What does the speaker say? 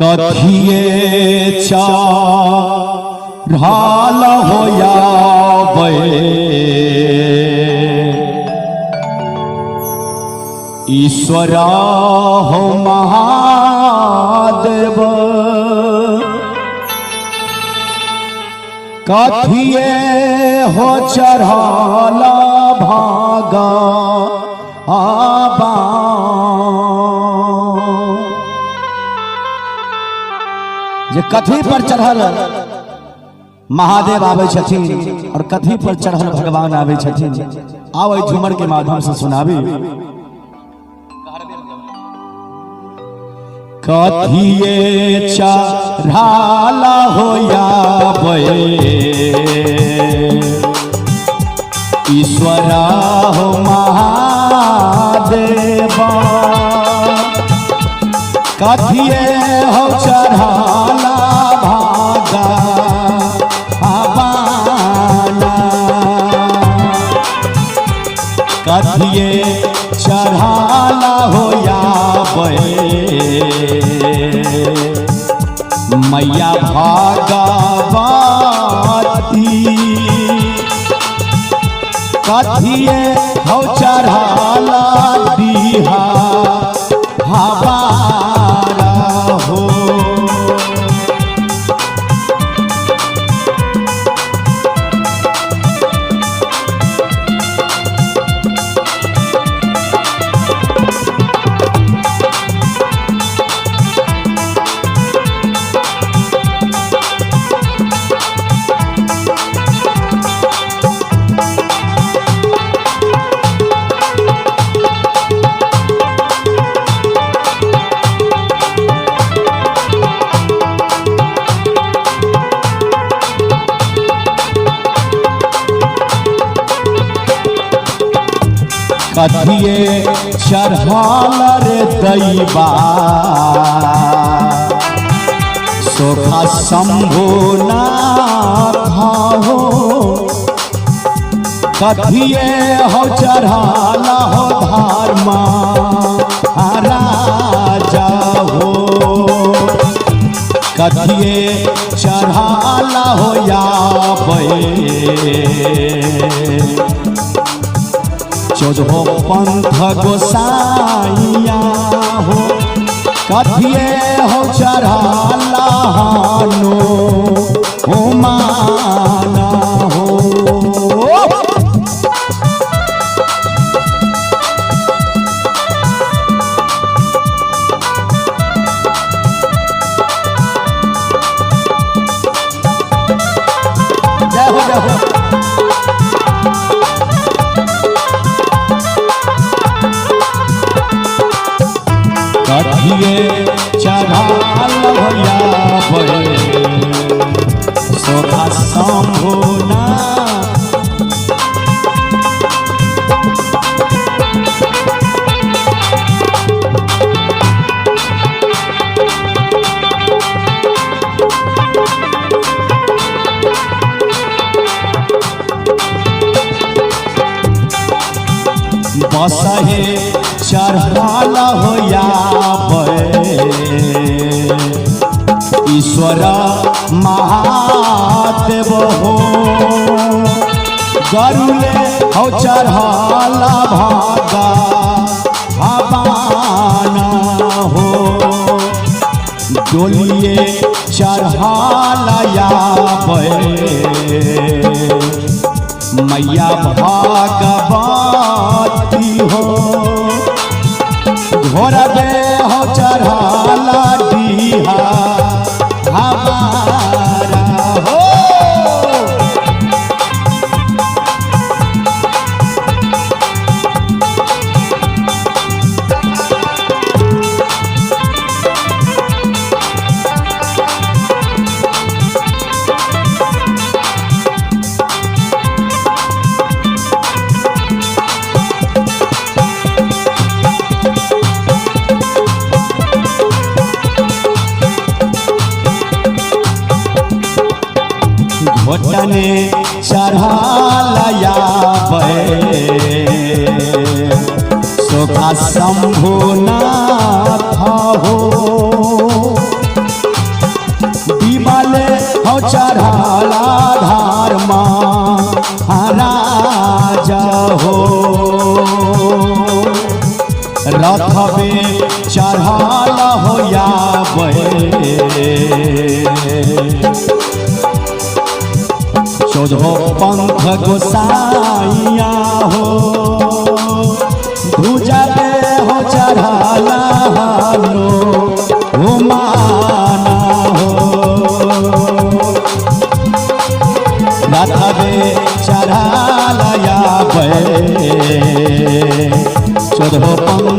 कथिए चाल होया ईश्वरा हो महादेव कथिए हो चढ़ाला भागा आबा जे कथी पर चढ़ल महादेव आवे छथिन और कथी पर चढ़ल भगवान आवे छथिन। आओ झूमर के माध्यम से सुनाबी। कथिए चढ़ाला होया ईश्वरा हो महादेवा कथिए हो चढ़ाला भागा आबाना कथिए चढ़ाला होया मैया भागवती कथिए हो चढ़ाला दीहा हमारा हो कथिए चढ़ाल रे दैबा सोखा शंभो नाथ हो कथिए हो चढ़ाला हो धर्मा राजा हो कथिए चढ़ाला हो या चौदह पंथ गोसाइया हो कथिए हो चढ़ाला हानो हो माना हो जय हो जय हो कथिए चढ़ाल भैया सोखा शंभुना बसहे चढ़ाला होया ईश्वर महादेव हो गरुले हो चढ़ाला भागा हवाना हो डोलिए चढ़ाला या मैया भागवती हो घोड़ा दे हो चढ़ाला डीहा हमारा हो घोटने चढ़ाला सोखा शंभुनाथ हो हो रथबे चढ़ाल हो या चौदह पंथ गोसाइया हो ध्वजा दे हो चढ़ाला लो माना हो रथबे चढ़ाल या चौदह पंथ